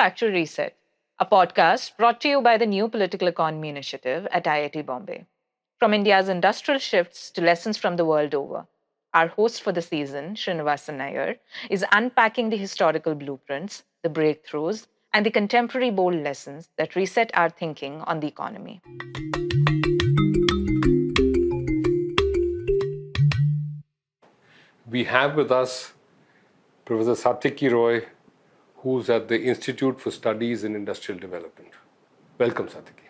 Factual Reset, a podcast brought to you by the New Political Economy Initiative at IIT Bombay. From India's industrial shifts to lessons from the world over, our host for the season, Srinivasan Iyer, is unpacking the historical blueprints, the breakthroughs, and the contemporary bold lessons that reset our thinking on the economy. We have with us Professor Satyaki Roy, who's at the Institute for Studies in Industrial Development. Welcome, Satyaki.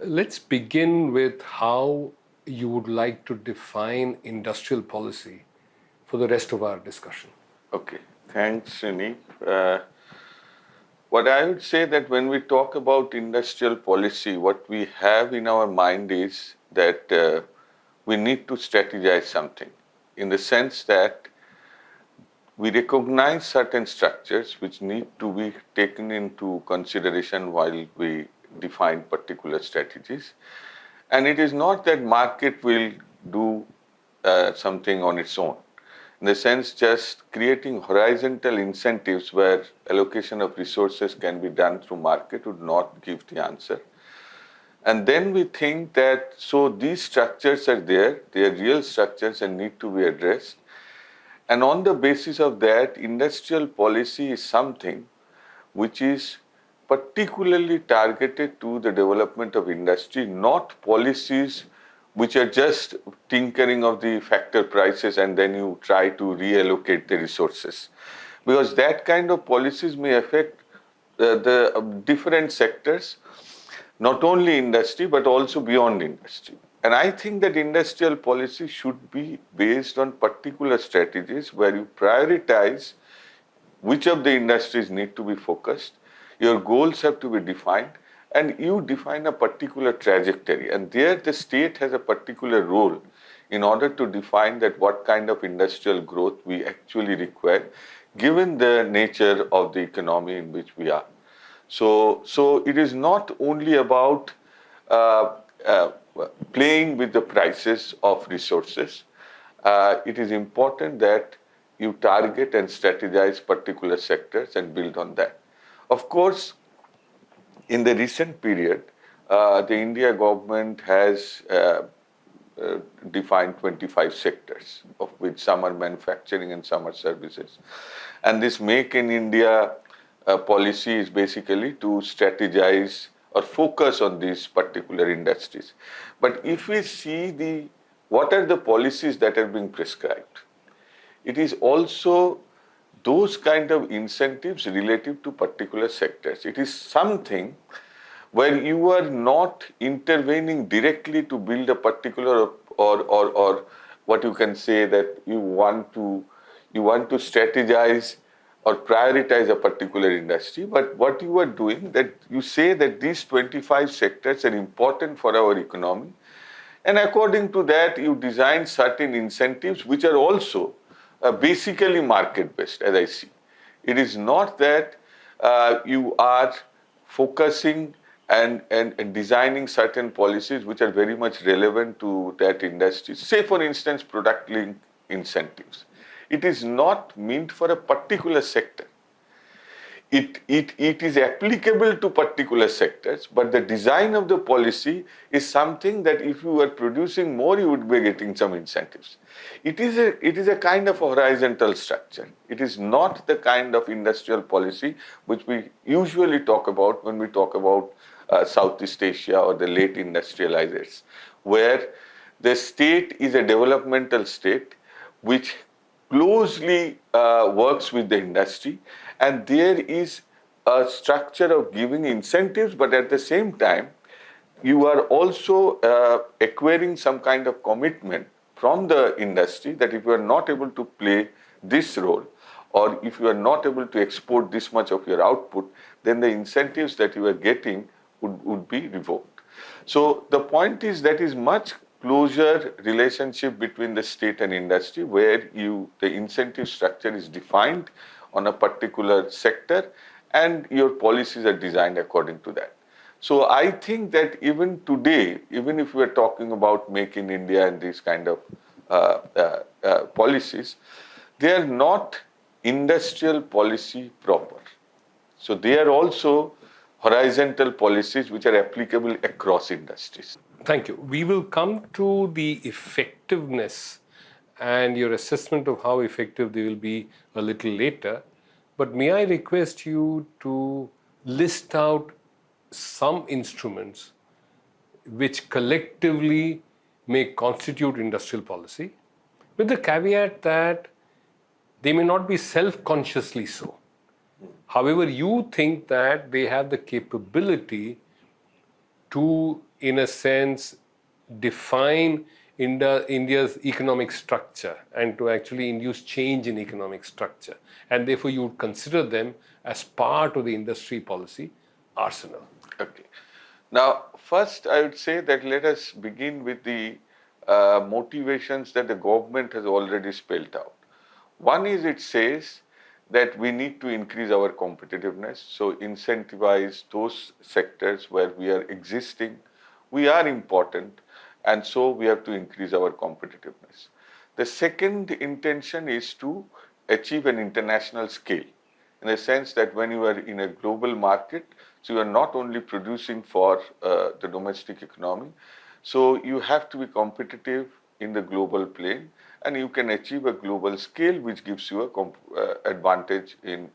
Let's begin with how you would like to define industrial policy for the rest of our discussion. Okay, thanks, Srini. What I would say that when we talk about industrial policy, what we have in our mind is that we need to strategize something in the sense that we recognize certain structures which need to be taken into consideration while we define particular strategies. And it is not that market will do something on its own. In the sense, just creating horizontal incentives where allocation of resources can be done through market would not give the answer. And then we think that, so these structures are there, they are real structures and need to be addressed. And on the basis of that, industrial policy is something which is particularly targeted to the development of industry, not policies which are just tinkering of the factor prices and then you try to reallocate the resources. Because that kind of policies may affect the different sectors, not only industry but also beyond industry. And I think that industrial policy should be based on particular strategies where you prioritize which of the industries need to be focused, your goals have to be defined, and you define a particular trajectory. And there the state has a particular role in order to define that what kind of industrial growth we actually require, given the nature of the economy in which we are. So it is not only about playing with the prices of resources. It is important that you target and strategize particular sectors and build on that. Of course, in the recent period, the India government has defined 25 sectors, of which some are manufacturing and some are services. And this Make in India policy is basically to strategize or focus on these particular industries. But if we see what are the policies that are being prescribed, it is also those kind of incentives relative to particular sectors. It is something where you are not intervening directly to build a particular or what you can say that you want to strategize or prioritize a particular industry, but what you are doing that you say that these 25 sectors are important for our economy, and according to that you design certain incentives which are also basically market based, as I see. It is not that you are focusing and designing certain policies which are very much relevant to that industry. Say for instance product linked incentives. It is not meant for a particular sector. It is applicable to particular sectors, but the design of the policy is something that if you are producing more, you would be getting some incentives. It is a kind of a horizontal structure. It is not the kind of industrial policy which we usually talk about when we talk about Southeast Asia or the late industrializers, where the state is a developmental state which closely works with the industry, and there is a structure of giving incentives, but at the same time you are also acquiring some kind of commitment from the industry that if you are not able to play this role or if you are not able to export this much of your output, then the incentives that you are getting would be revoked. So the point is that is much closer relationship between the state and industry where the incentive structure is defined on a particular sector and your policies are designed according to that. So I think that even today, even if we are talking about Make in India and these kind of policies, they are not industrial policy proper. So they are also horizontal policies which are applicable across industries. Thank you. We will come to the effectiveness and your assessment of how effective they will be a little later. But may I request you to list out some instruments which collectively may constitute industrial policy, with the caveat that they may not be self-consciously so. However, you think that they have the capability to, in a sense, define India's economic structure and to actually induce change in economic structure. And therefore, you would consider them as part of the industry policy arsenal. Okay. Now, first, I would say that let us begin with the motivations that the government has already spelled out. One is it says that we need to increase our competitiveness, so incentivize those sectors where we are existing, we are important, and so we have to increase our competitiveness. The second intention is to achieve an international scale, in the sense that when you are in a global market, so you are not only producing for the domestic economy, so you have to be competitive in the global plane, and you can achieve a global scale which gives you a advantage in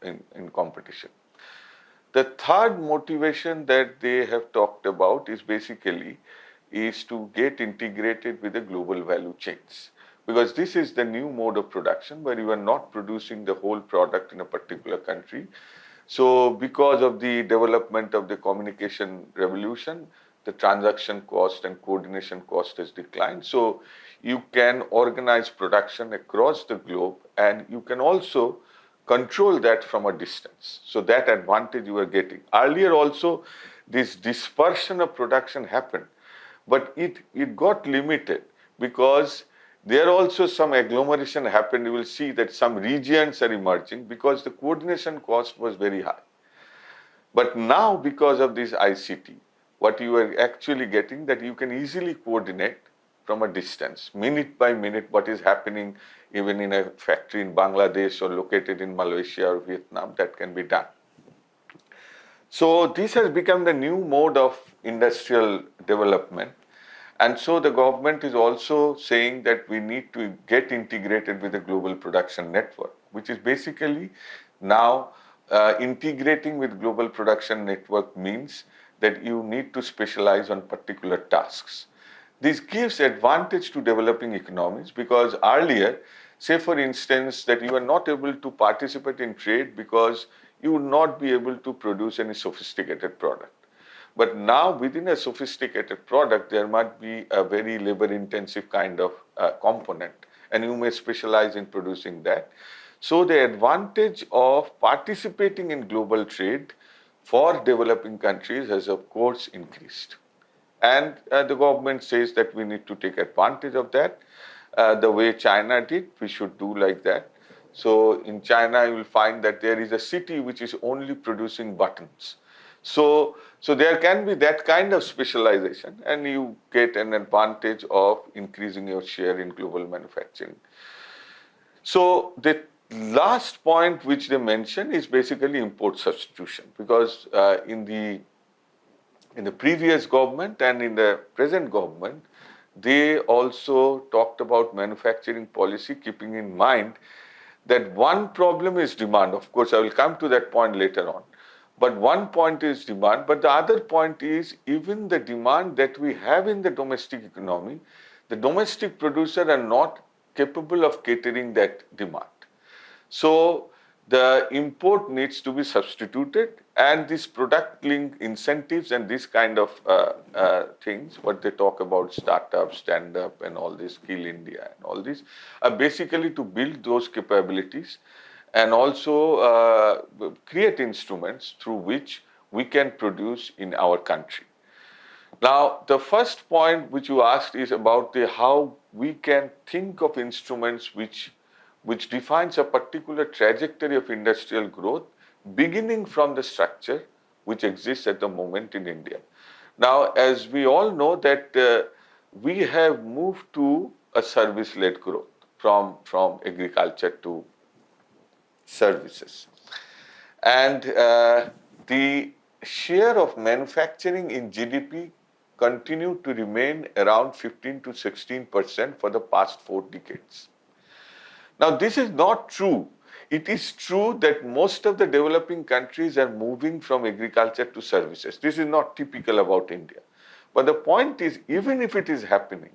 competition. The third motivation that they have talked about is basically is to get integrated with the global value chains, because this is the new mode of production where you are not producing the whole product in a particular country. So because of the development of the communication revolution, the transaction cost and coordination cost has declined. So you can organize production across the globe, and you can also control that from a distance. So that advantage you are getting. Earlier also, this dispersion of production happened, but it got limited because there also some agglomeration happened. You will see that some regions are emerging because the coordination cost was very high. But now, because of this ICT, what you are actually getting, that you can easily coordinate from a distance, minute by minute, what is happening even in a factory in Bangladesh or located in Malaysia or Vietnam, that can be done. So this has become the new mode of industrial development. And so the government is also saying that we need to get integrated with the global production network, which is basically now integrating with global production network means that you need to specialize on particular tasks. This gives advantage to developing economies, because earlier, say for instance, that you are not able to participate in trade because you would not be able to produce any sophisticated product. But now within a sophisticated product, there might be a very labor intensive kind of component, and you may specialize in producing that. So the advantage of participating in global trade for developing countries has of course increased. And the government says that we need to take advantage of that. The way China did, we should do like that. So in China, you will find that there is a city which is only producing buttons. So there can be that kind of specialization, and you get an advantage of increasing your share in global manufacturing. So the last point which they mention is basically import substitution, because in the previous government and in the present government, they also talked about manufacturing policy, keeping in mind that one problem is demand. Of course, I will come to that point later on. But one point is demand, but the other point is even the demand that we have in the domestic economy, the domestic producers are not capable of catering that demand. So the import needs to be substituted, and these product link incentives and this kind of things, what they talk about, startup, stand up, and all this, Skill India, and all this, are basically to build those capabilities and also create instruments through which we can produce in our country. Now, the first point which you asked is about how we can think of instruments which defines a particular trajectory of industrial growth, beginning from the structure which exists at the moment in India. Now, as we all know that we have moved to a service-led growth from agriculture to services. And the share of manufacturing in GDP continued to remain around 15 to 16% for the past 4 decades. Now, this is not true. It is true that most of the developing countries are moving from agriculture to services. This is not typical about India. But the point is, even if it is happening,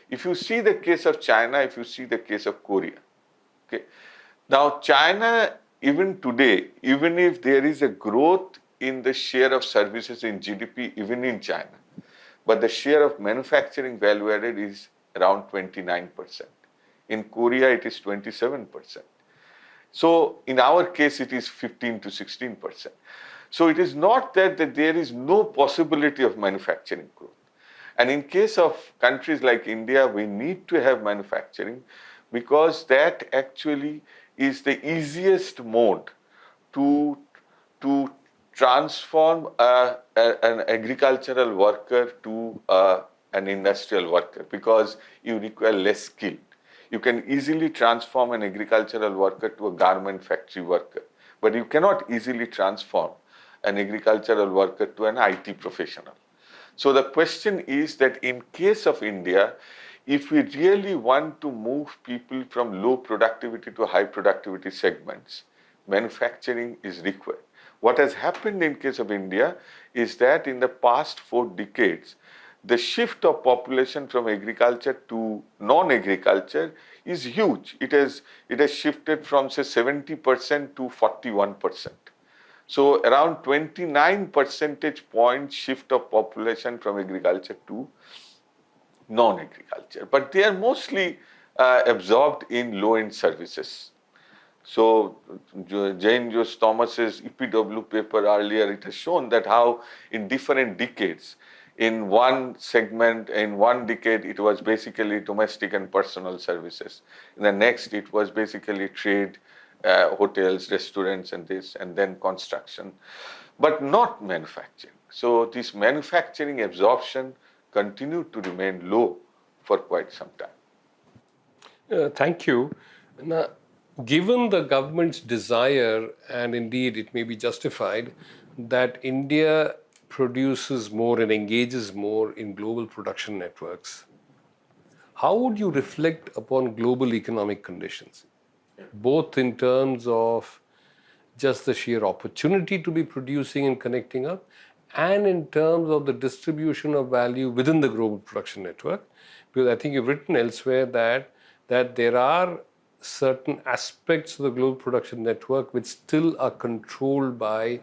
if you see the case of China, if you see the case of Korea, okay. Now, China, even today, even if there is a growth in the share of services in GDP, even in China, but the share of manufacturing value added is around 29%. In Korea, it is 27%. So, in our case, it is 15 to 16%. So, it is not that there is no possibility of manufacturing growth. And in case of countries like India, we need to have manufacturing because that actually is the easiest mode to transform an agricultural worker to an industrial worker because you require less skill. You can easily transform an agricultural worker to a garment factory worker, but you cannot easily transform an agricultural worker to an IT professional. So the question is that in case of India, if we really want to move people from low productivity to high productivity segments, manufacturing is required. What has happened in case of India is that in the past 4 decades, the shift of population from agriculture to non-agriculture is huge. It has shifted from say 70% to 41%. So around 29 percentage point shift of population from agriculture to non-agriculture. But they are mostly absorbed in low-end services. So Jane Jones Thomas's EPW paper earlier, it has shown that how in different decades, in one segment, in one decade, it was basically domestic and personal services. In the next, it was basically trade, hotels, restaurants, and this, and then construction, but not manufacturing. So this manufacturing absorption continued to remain low for quite some time. Thank you. Now, given the government's desire, and indeed it may be justified, that India produces more and engages more in global production networks, how would you reflect upon global economic conditions, both in terms of just the sheer opportunity to be producing and connecting up, and in terms of the distribution of value within the global production network? Because I think you've written elsewhere that there are certain aspects of the global production network which still are controlled by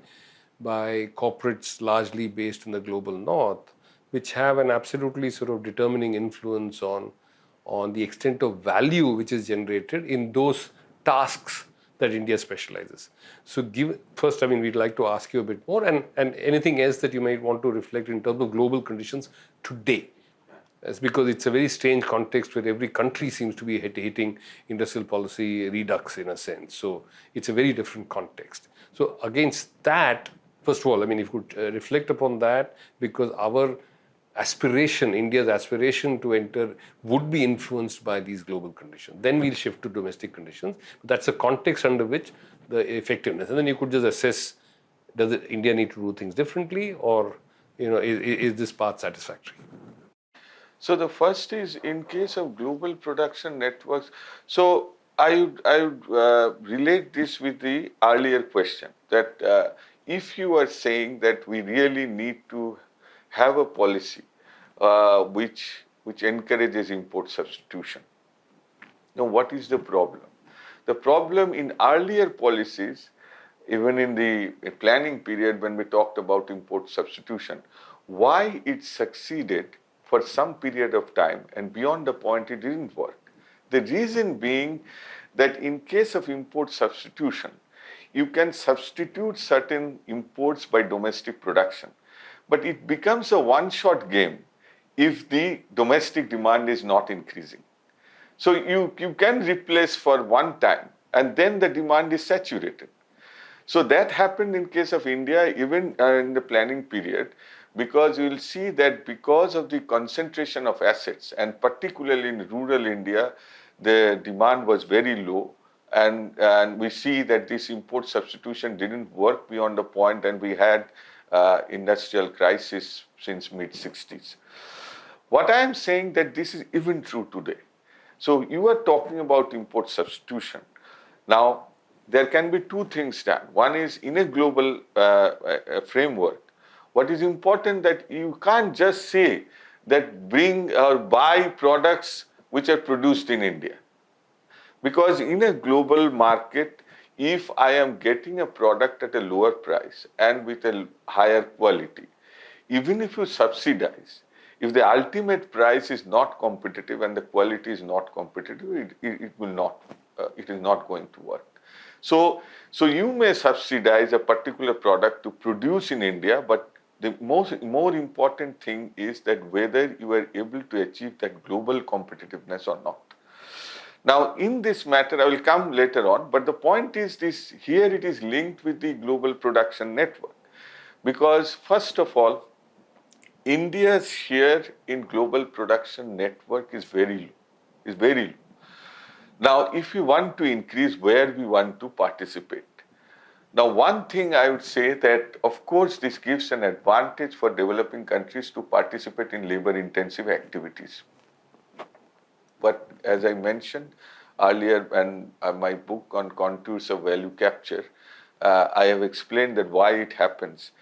corporates largely based in the global north, which have an absolutely sort of determining influence on the extent of value which is generated in those tasks that India specializes. So first, I mean, we'd like to ask you a bit more, and anything else that you might want to reflect in terms of global conditions today. That's because it's a very strange context where every country seems to be hitting industrial policy redux in a sense. So it's a very different context. So against that, first of all, I mean, if you could reflect upon that, because our aspiration, India's aspiration to enter would be influenced by these global conditions. Then we'll shift to domestic conditions. But that's a context under which the effectiveness. And then you could just assess, does India need to do things differently, or is this path satisfactory? So the first is in case of global production networks. So I would relate this with the earlier question that if you are saying that we really need to have a policy which encourages import substitution. Now, what is the problem? The problem in earlier policies, even in the planning period when we talked about import substitution, why it succeeded for some period of time and beyond the point it didn't work. The reason being that in case of import substitution, you can substitute certain imports by domestic production, but it becomes a one-shot game if the domestic demand is not increasing. So you can replace for one time and then the demand is saturated. So that happened in case of India even in the planning period, because you will see that because of the concentration of assets and particularly in rural India, the demand was very low. and we see that this import substitution didn't work beyond the point, and we had industrial crisis since mid-60s. What I am saying that this is even true today. So you are talking about import substitution. Now, there can be two things done. One is in a global framework. What is important that you can't just say that bring or buy products which are produced in India. Because in a global market, if I am getting a product at a lower price and with a higher quality, even if you subsidize, if the ultimate price is not competitive and the quality is not competitive, it will not, it is not going to work. So you may subsidize a particular product to produce in India, but the more important thing is that whether you are able to achieve that global competitiveness or not. Now, in this matter, I will come later on, but the point is this, here it is linked with the global production network. Because first of all, India's share in global production network is very low. Now, if we want to increase, where we want to participate. Now, one thing I would say that, of course, this gives an advantage for developing countries to participate in labor-intensive activities. But as I mentioned earlier, and my book on contours of value capture, I have explained that why it happens.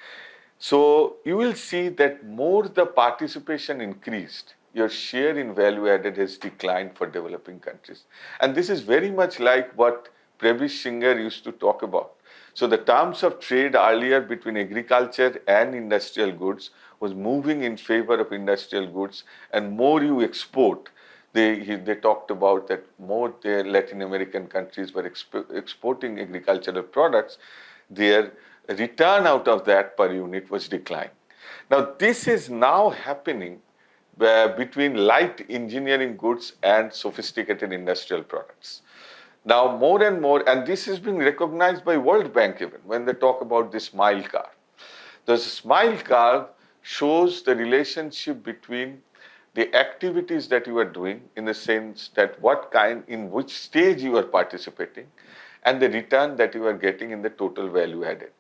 So you will see that more the participation increased, your share in value added has declined for developing countries. And this is very much like what Prevish Singer used to talk about. So the terms of trade earlier between agriculture and industrial goods was moving in favor of industrial goods, and more you export. They talked about that more the Latin American countries were exporting agricultural products, their return out of that per unit was declining. Now this is now happening between light engineering goods and sophisticated industrial products. Now more and more, and this is being recognized by World Bank even when they talk about this smile curve. The smile curve shows the relationship between the activities that you are doing, in the sense that what kind, in which stage you are participating, and the return that you are getting in the total value added.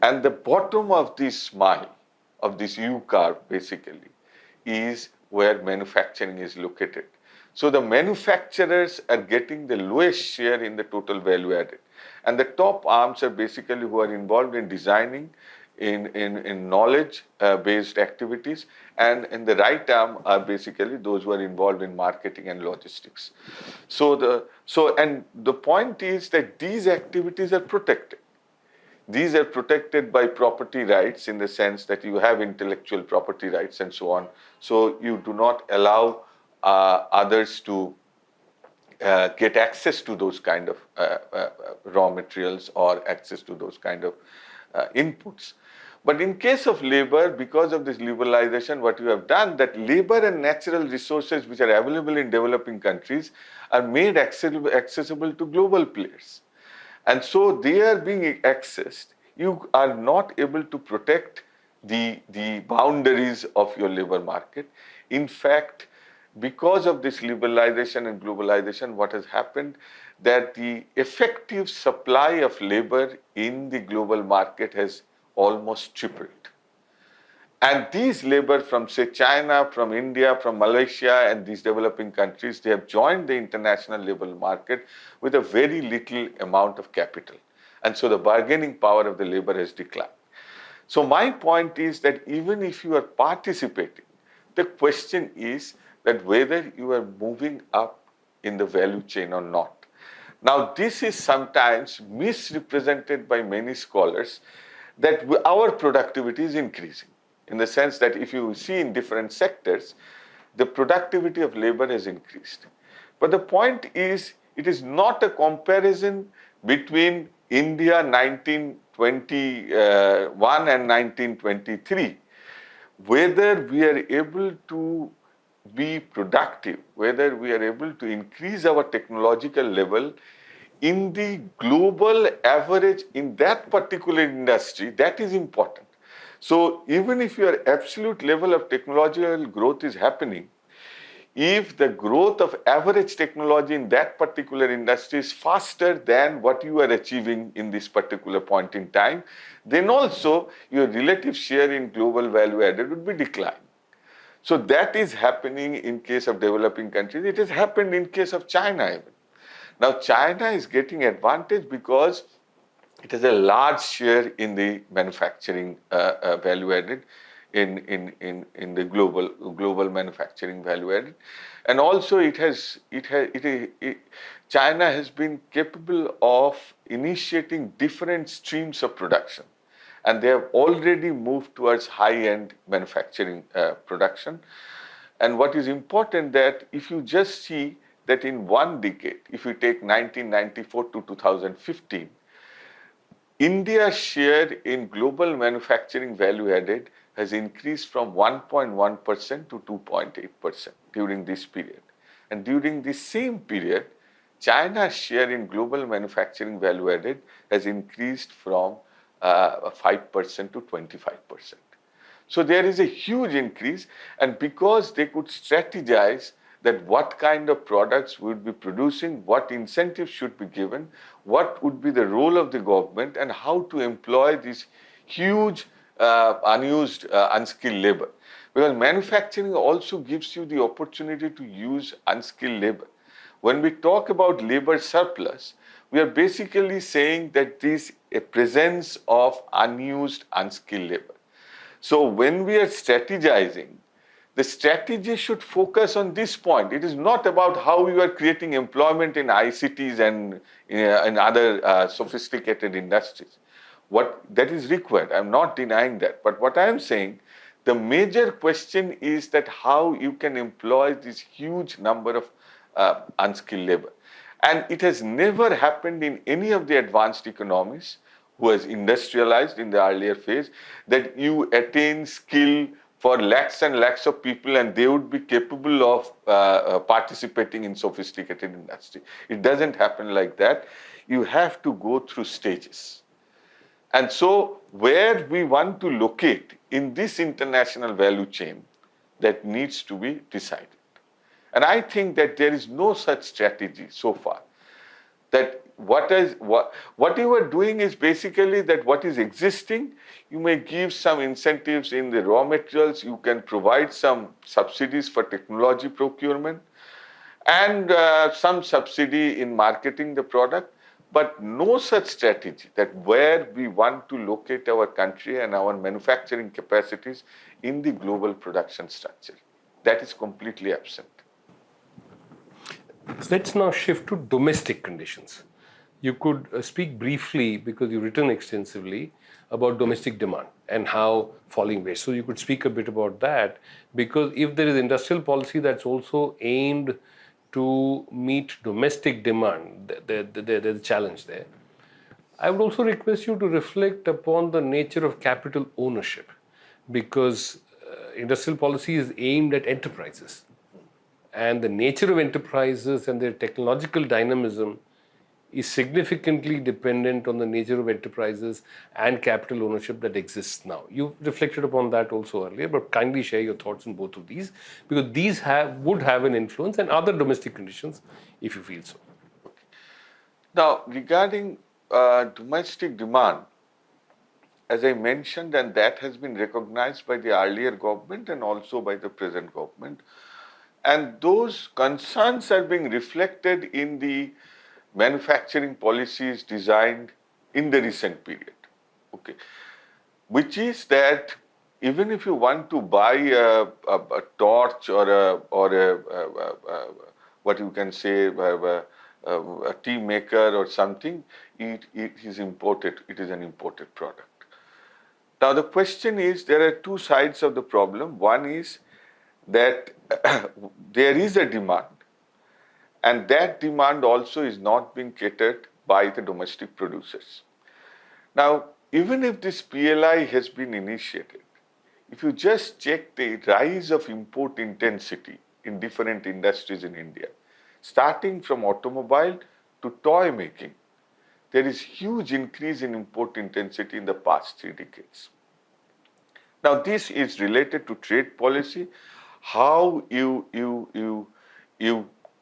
And the bottom of this smile, of this U curve basically, is where manufacturing is located. So the manufacturers are getting the lowest share in the total value added. And the top arms are basically who are involved in designing, in knowledge based activities, and in the right arm are basically those who are involved in marketing and logistics. So the point is that these activities are protected. These are protected by property rights, in the sense that you have intellectual property rights and so on. So you do not allow others to get access to those kind of raw materials or access to those kind of inputs. But in case of labor, because of this liberalization, what you have done, that labor and natural resources which are available in developing countries are made accessible to global players. And so they are being accessed. You are not able to protect the boundaries of your labor market. In fact, because of this liberalization and globalization, what has happened, that the effective supply of labor in the global market has almost tripled. And these labor from, say, China, from India, from Malaysia, and these developing countries, they have joined the international labor market with a very little amount of capital. And so the bargaining power of the labor has declined. So my point is that even if you are participating, the question is that whether you are moving up in the value chain or not. Now, this is sometimes misrepresented by many scholars, that our productivity is increasing, in the sense that if you see in different sectors, the productivity of labor has increased. But the point is, it is not a comparison between India 1921 and 1923. Whether we are able to be productive, whether we are able to increase our technological level in the global average in that particular industry, that is important. So even if your absolute level of technological growth is happening, if the growth of average technology in that particular industry is faster than what you are achieving in this particular point in time, then also your relative share in global value added would be declining. So that is happening in case of developing countries. It has happened in case of China even. Now China is getting advantage because it has a large share in the manufacturing value added in the global manufacturing value added, and also China has been capable of initiating different streams of production, and they have already moved towards high-end manufacturing production. And what is important that if you just see that in one decade, if you take 1994 to 2015, India's share in global manufacturing value added has increased from 1.1% to 2.8% during this period. And during the same period, China's share in global manufacturing value added has increased from 5% to 25%. So there is a huge increase, and because they could strategize that what kind of products we would be producing, what incentives should be given, what would be the role of the government, and how to employ this huge unused unskilled labor. Because manufacturing also gives you the opportunity to use unskilled labor. When we talk about labor surplus, we are basically saying that there is a presence of unused unskilled labor. So when we are strategizing, the strategy should focus on this point. It is not about how you are creating employment in ICTs and in other sophisticated industries. What that is required, I'm not denying that. But what I am saying, the major question is that how you can employ this huge number of unskilled labor. And it has never happened in any of the advanced economies who has industrialized in the earlier phase, that you attain skill for lakhs and lakhs of people and they would be capable of participating in sophisticated industry. It doesn't happen like that. You have to go through stages. And so where we want to locate in this international value chain, that needs to be decided. And I think that there is no such strategy so far. That what you are doing is basically that what is existing, you may give some incentives in the raw materials, you can provide some subsidies for technology procurement, and some subsidy in marketing the product, but no such strategy that where we want to locate our country and our manufacturing capacities in the global production structure. That is completely absent. Let's now shift to domestic conditions. You could speak briefly, because you've written extensively about domestic demand and how falling wage. So you could speak a bit about that, because if there is industrial policy that's also aimed to meet domestic demand, there's a challenge there. I would also request you to reflect upon the nature of capital ownership, because industrial policy is aimed at enterprises. And the nature of enterprises and their technological dynamism is significantly dependent on the nature of enterprises and capital ownership that exists now. You reflected upon that also earlier, but kindly share your thoughts on both of these, because these would have an influence, and other domestic conditions, if you feel so. Now, regarding domestic demand, as I mentioned, and that has been recognized by the earlier government and also by the present government, and those concerns are being reflected in the manufacturing policies designed in the recent period, okay, which is that even if you want to buy a torch or what you can say, a tea maker or something, it is imported, it is an imported product. Now the question is, there are two sides of the problem. One is that there is a demand, and that demand also is not being catered by the domestic producers. Now, even if this PLI has been initiated, if you just check the rise of import intensity in different industries in India, starting from automobile to toy making, there is huge increase in import intensity in the past 3 decades. Now, this is related to trade policy. how you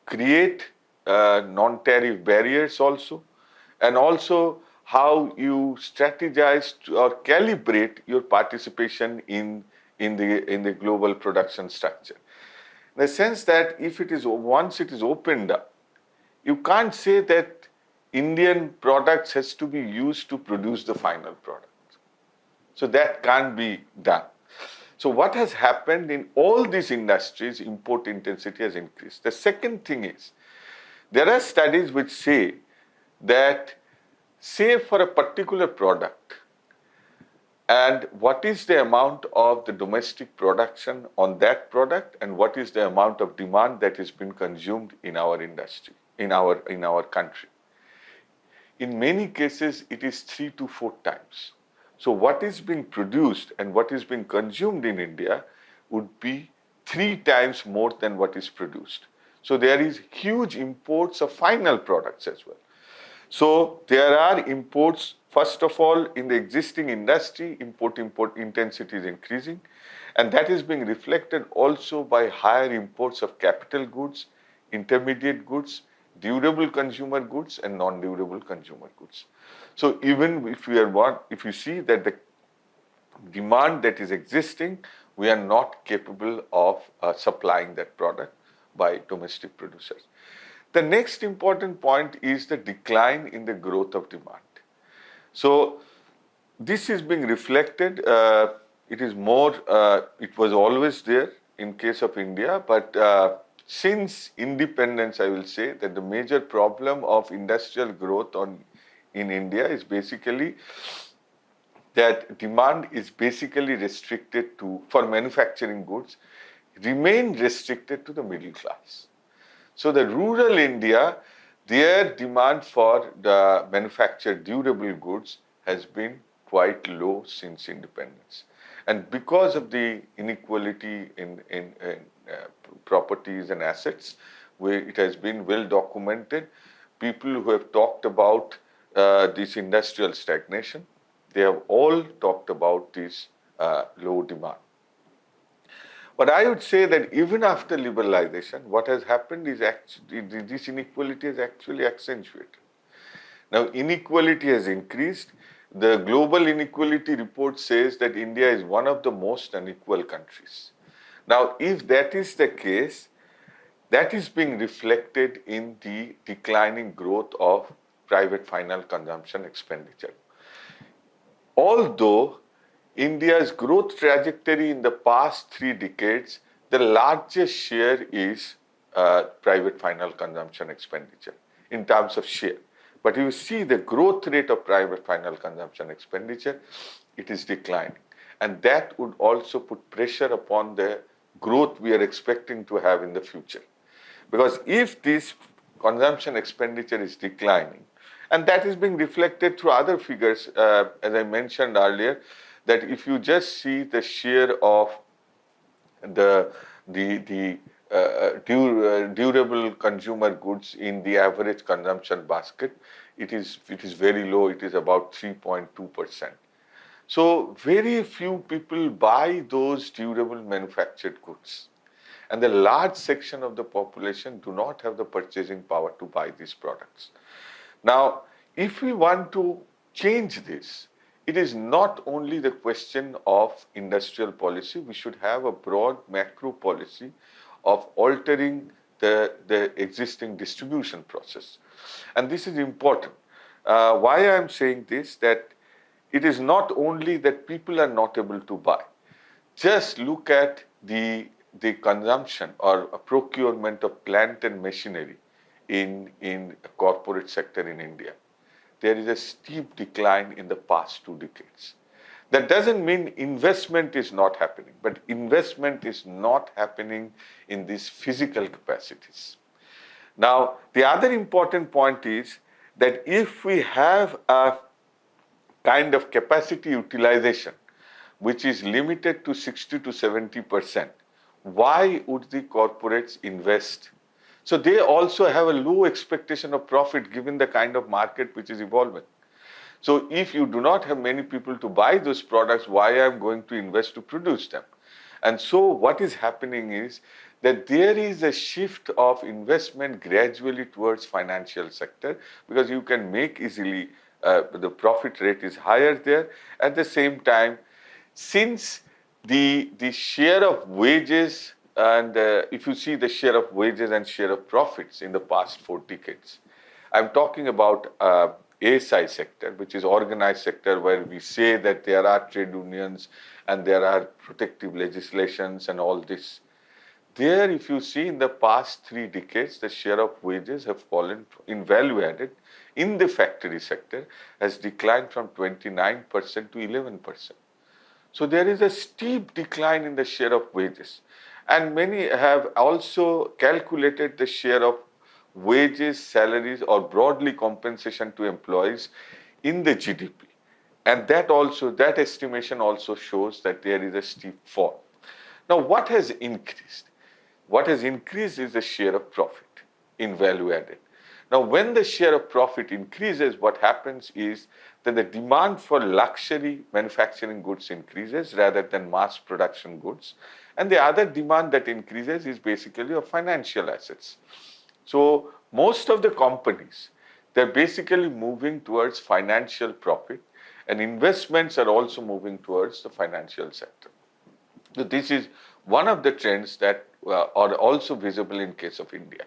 create non-tariff barriers also, and also how you strategize or calibrate your participation in the global production structure. In the sense that if it is once it is opened up, you can't say that Indian products has to be used to produce the final product. So that can't be done. So what has happened in all these industries, import intensity has increased. The second thing is, there are studies which say that, say for a particular product, and what is the amount of the domestic production on that product, and what is the amount of demand that has been consumed in our industry, in our country. In many cases, it is 3 to 4 times. So what is being produced and what is being consumed in India would be 3 times more than what is produced. So there is huge imports of final products as well. So there are imports, first of all, in the existing industry, import intensity is increasing, and that is being reflected also by higher imports of capital goods, intermediate goods, durable consumer goods, and non-durable consumer goods. So even if you see that the demand that is existing, we are not capable of supplying that product by domestic producers. The next important point is the decline in the growth of demand. So this is being reflected. It is more. It was always there in case of India, but since independence, I will say that the major problem of industrial growth in India is basically that demand is basically restricted to, for manufacturing goods, remain restricted to the middle class. So the rural India, their demand for the manufactured durable goods has been quite low since independence. And because of the inequality in properties and assets, where it has been well documented, people who have talked about this industrial stagnation, they have all talked about this low demand. But I would say that even after liberalization, what has happened is actually this inequality is actually accentuated. Now, inequality has increased. The global inequality report says that India is one of the most unequal countries. Now, if that is the case, that is being reflected in the declining growth of private final consumption expenditure. Although India's growth trajectory in the past 3 decades, the largest share is private final consumption expenditure in terms of share. But you see the growth rate of private final consumption expenditure, it is declining. And that would also put pressure upon the growth we are expecting to have in the future. Because if this consumption expenditure is declining, and that is being reflected through other figures, as I mentioned earlier, that if you just see the share of the durable consumer goods in the average consumption basket, it is very low. It is about 3.2%. So very few people buy those durable manufactured goods, and the large section of the population do not have the purchasing power to buy these products. Now, if we want to change this, it is not only the question of industrial policy. We should have a broad macro policy of altering the existing distribution process. And this is important. Why I am saying this, that it is not only that people are not able to buy. Just look at the consumption or procurement of plant and machinery in corporate sector in India. There is a steep decline in the past 2 decades. That doesn't mean investment is not happening, but investment is not happening in these physical capacities. Now, the other important point is that if we have a kind of capacity utilization which is limited to 60 to 70%, why would the corporates invest? So they also have a low expectation of profit given the kind of market which is evolving. So if you do not have many people to buy those products, why am I going to invest to produce them? And so what is happening is that there is a shift of investment gradually towards financial sector, because you can make easily, the profit rate is higher there. At the same time, since the share of wages, and if you see the share of wages and share of profits in the past 4 decades, I'm talking about ASI sector, which is organized sector, where we say that there are trade unions and there are protective legislations and all this. There, if you see in the past 3 decades, the share of wages have fallen in value added in the factory sector has declined from 29% to 11%. So there is a steep decline in the share of wages. And many have also calculated the share of wages, salaries, or broadly compensation to employees in the GDP. And that estimation also shows that there is a steep fall. Now, what has increased? What has increased is the share of profit in value added. Now, when the share of profit increases, what happens is that the demand for luxury manufacturing goods increases rather than mass production goods. And the other demand that increases is basically of financial assets. So, most of the companies, they're basically moving towards financial profit, and investments are also moving towards the financial sector. So this is one of the trends that are also visible in case of India.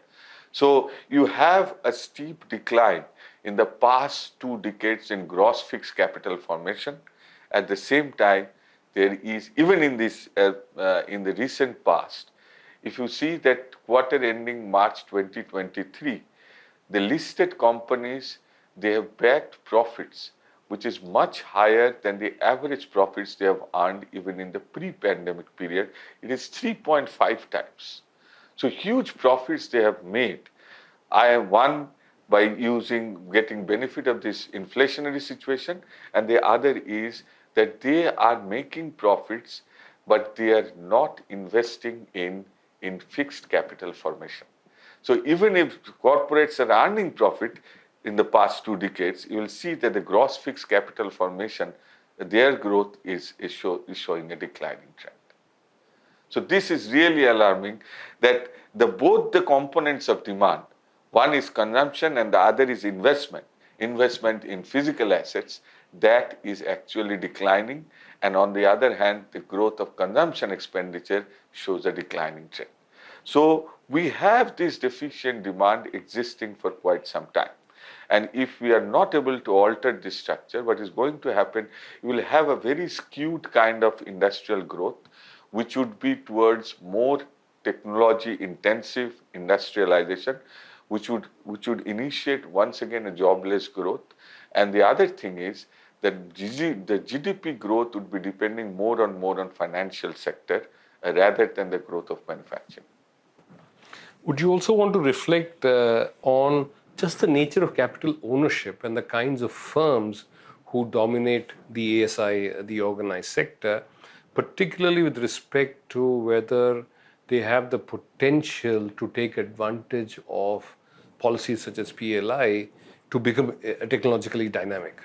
So you have a steep decline in the past 2 decades in gross fixed capital formation. At the same time, there is, even in this in the recent past, if you see that quarter ending March 2023, the listed companies, they have backed profits which is much higher than the average profits they have earned even in the pre-pandemic period. It is 3.5 times. So huge profits they have made. One, by getting benefit of this inflationary situation, and the other is that they are making profits, but they are not investing in fixed capital formation. So even if corporates are earning profit in the past 2 decades, you will see that the gross fixed capital formation, their growth is showing a declining trend. So this is really alarming, that both the components of demand, one is consumption and the other is investment in physical assets, that is actually declining, and on the other hand, the growth of consumption expenditure shows a declining trend. So we have this deficient demand existing for quite some time. And if we are not able to alter this structure, what is going to happen, you will have a very skewed kind of industrial growth, which would be towards more technology intensive industrialization, which would initiate once again a jobless growth. And the other thing is that the GDP growth would be depending more on financial sector rather than the growth of manufacturing. Would you also want to reflect on just the nature of capital ownership and the kinds of firms who dominate the ASI, the organized sector, particularly with respect to whether they have the potential to take advantage of policies such as PLI to become technologically dynamic?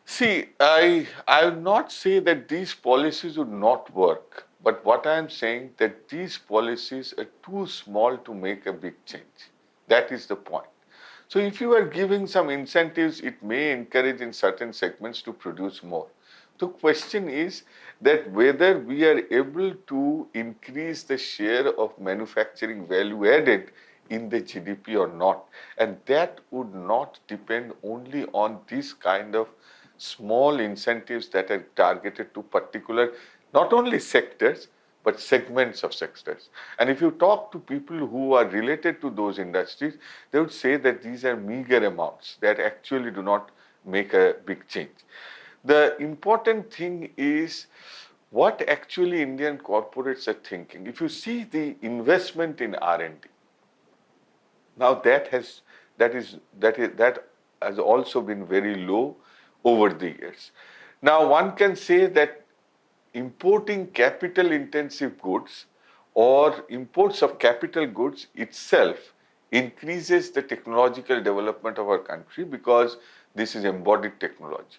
See, I would not say that these policies would not work, but what I am saying that these policies are too small to make a big change. That is the point. So if you are giving some incentives, it may encourage in certain segments to produce more. The question is that whether we are able to increase the share of manufacturing value added in the GDP or not. And that would not depend only on this kind of small incentives that are targeted to particular, not only sectors, but segments of sectors. And if you talk to people who are related to those industries, they would say that these are meager amounts that actually do not make a big change. The important thing is what actually Indian corporates are thinking. If you see the investment in R&D, now that has also been very low over the years. Now one can say that importing capital intensive goods or imports of capital goods itself increases the technological development of our country, because this is embodied technology.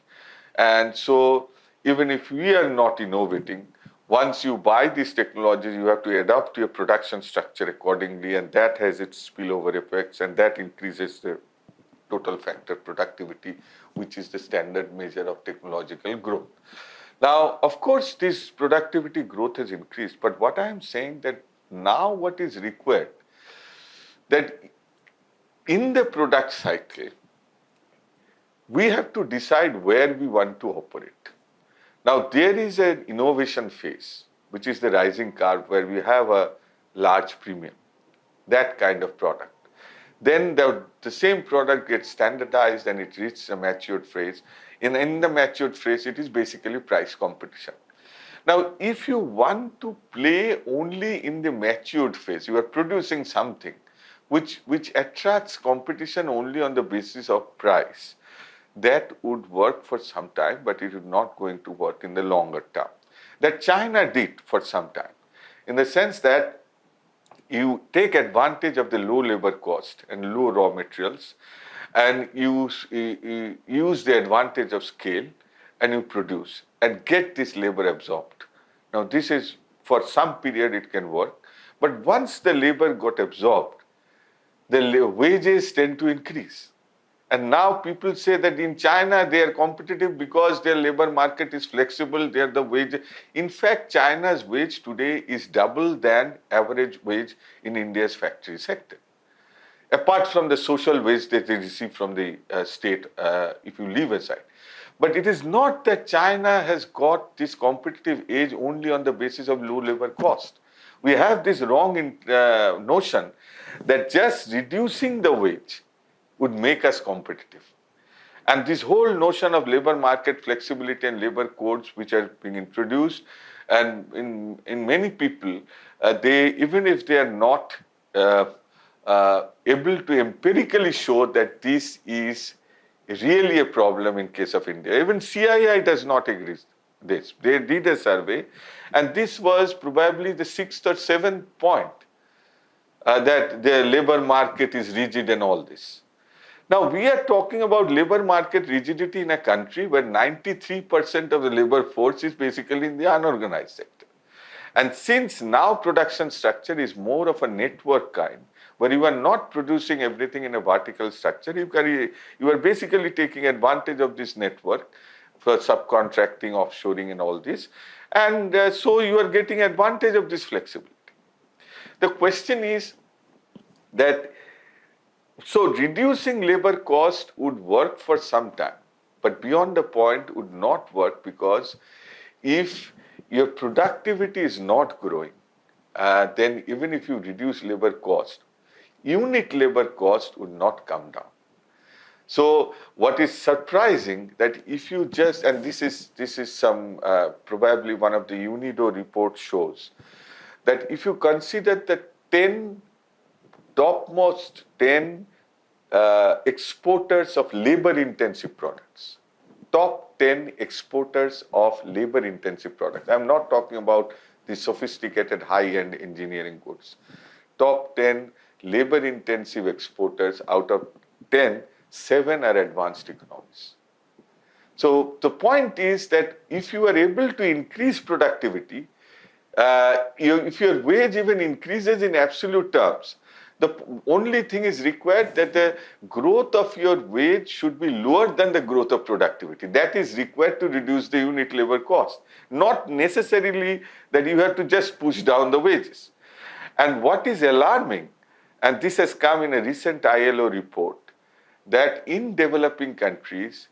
And so even if we are not innovating, once you buy these technologies, you have to adapt your production structure accordingly, and that has its spillover effects, and that increases the total factor productivity, which is the standard measure of technological growth. Now, of course, this productivity growth has increased, but what I am saying that now what is required, that in the product cycle, we have to decide where we want to operate. Now, there is an innovation phase, which is the rising curve, where we have a large premium, that kind of product. Then the same product gets standardized and it reaches a matured phase. In the matured phase, it is basically price competition. Now, if you want to play only in the matured phase, you are producing something which attracts competition only on the basis of price. That would work for some time, but it is not going to work in the longer term. That China did for some time, in the sense that you take advantage of the low labor cost and low raw materials, and use the advantage of scale, and you produce and get this labor absorbed. Now, this is, for some period it can work, but once the labor got absorbed, the wages tend to increase. And now people say that in China they are competitive because their labor market is flexible, they are the wage. In fact, China's wage today is double than average wage in India's factory sector. Apart from the social wage that they receive from the state, if you leave aside. But it is not that China has got this competitive edge only on the basis of low labor cost. We have this wrong notion that just reducing the wage would make us competitive. And this whole notion of labor market flexibility and labor codes which are being introduced, and in many people, they, even if they are not able to empirically show that this is really a problem in case of India. Even CII does not agree this. They did a survey, and this was probably the 6th or 7th point, that the labor market is rigid and all this. Now, we are talking about labor market rigidity in a country where 93% of the labor force is basically in the unorganized sector. And since now production structure is more of a network kind, where you are not producing everything in a vertical structure, you are basically taking advantage of this network for subcontracting, offshoring and all this. And so you are getting advantage of this flexibility. The question is that, so reducing labor cost would work for some time, but beyond the point would not work, because if your productivity is not growing, then even if you reduce labor cost, unit labor cost would not come down. So what is surprising, that if you just, and this is some probably one of the UNIDO report shows, that if you consider the topmost 10 exporters of labor intensive products, top 10 exporters of labor intensive products. I'm not talking about the sophisticated high-end engineering goods. Top 10 labor intensive exporters, out of 10, 7 are advanced economies. So the point is that if you are able to increase productivity, if your wage even increases in absolute terms, the only thing is required that the growth of your wage should be lower than the growth of productivity. That is required to reduce the unit labor cost, not necessarily that you have to just push down the wages. And what is alarming, and this has come in a recent ILO report, that in developing countries,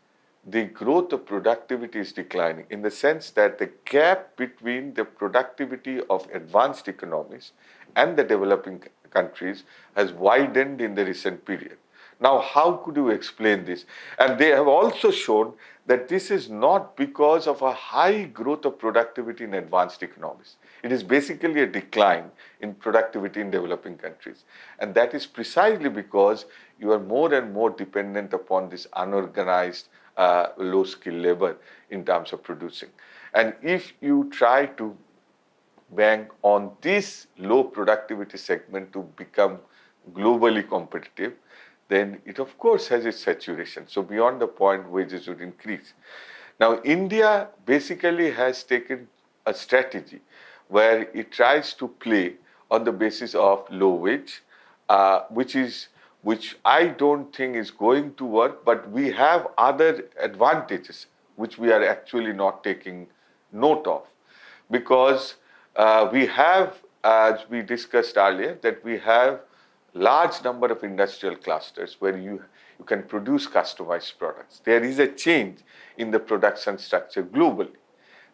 the growth of productivity is declining, in the sense that the gap between the productivity of advanced economies and the developing countries has widened in the recent period. Now, how could you explain this? And they have also shown that this is not because of a high growth of productivity in advanced economies. It is basically a decline in productivity in developing countries. And that is precisely because you are more and more dependent upon this unorganized, low skill labor in terms of producing. And if you try to bank on this low productivity segment to become globally competitive, then it of course has its saturation. So beyond the point, wages would increase. Now, India basically has taken a strategy where it tries to play on the basis of low wage, which I don't think is going to work, but we have other advantages which we are actually not taking note of, because we have, as we discussed earlier, that we have large number of industrial clusters where you can produce customized products. There is a change in the production structure globally.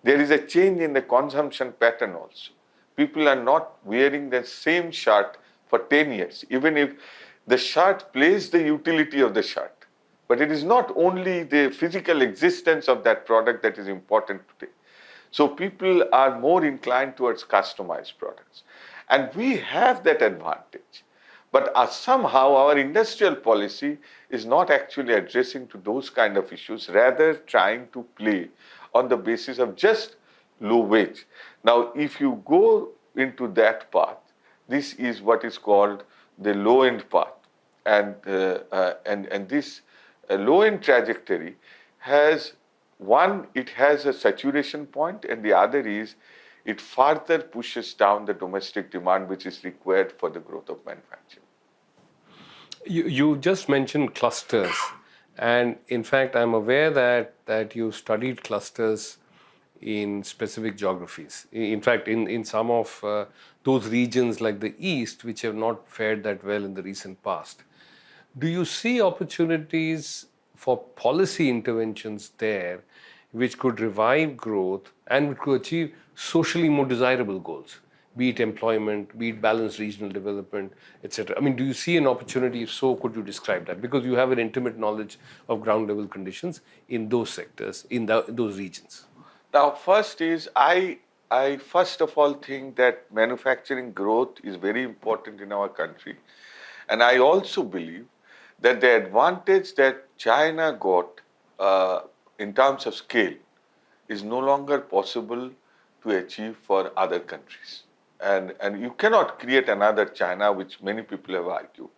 There is a change in the consumption pattern also. People are not wearing the same shirt for 10 years, even if the shirt plays the utility of the shirt. But it is not only the physical existence of that product that is important today. So people are more inclined towards customized products. And we have that advantage. But somehow our industrial policy is not actually addressing to those kind of issues, rather trying to play on the basis of just low wage. Now, if you go into that path, this is what is called the low-end path. And this low-end trajectory has one, it has a saturation point, and the other is it further pushes down the domestic demand which is required for the growth of manufacturing. You just mentioned clusters, and in fact, I'm aware that you studied clusters in specific geographies. In fact, in some of those regions like the East, which have not fared that well in the recent past. Do you see opportunities for policy interventions there which could revive growth and which could achieve socially more desirable goals, be it employment, be it balanced regional development, etc.? I mean, do you see an opportunity? If so, could you describe that? Because you have an intimate knowledge of ground level conditions in those sectors, in those regions. Now, first is I first of all think that manufacturing growth is very important in our country. And I also believe that the advantage that China got in terms of scale is no longer possible to achieve for other countries. And you cannot create another China, which many people have argued.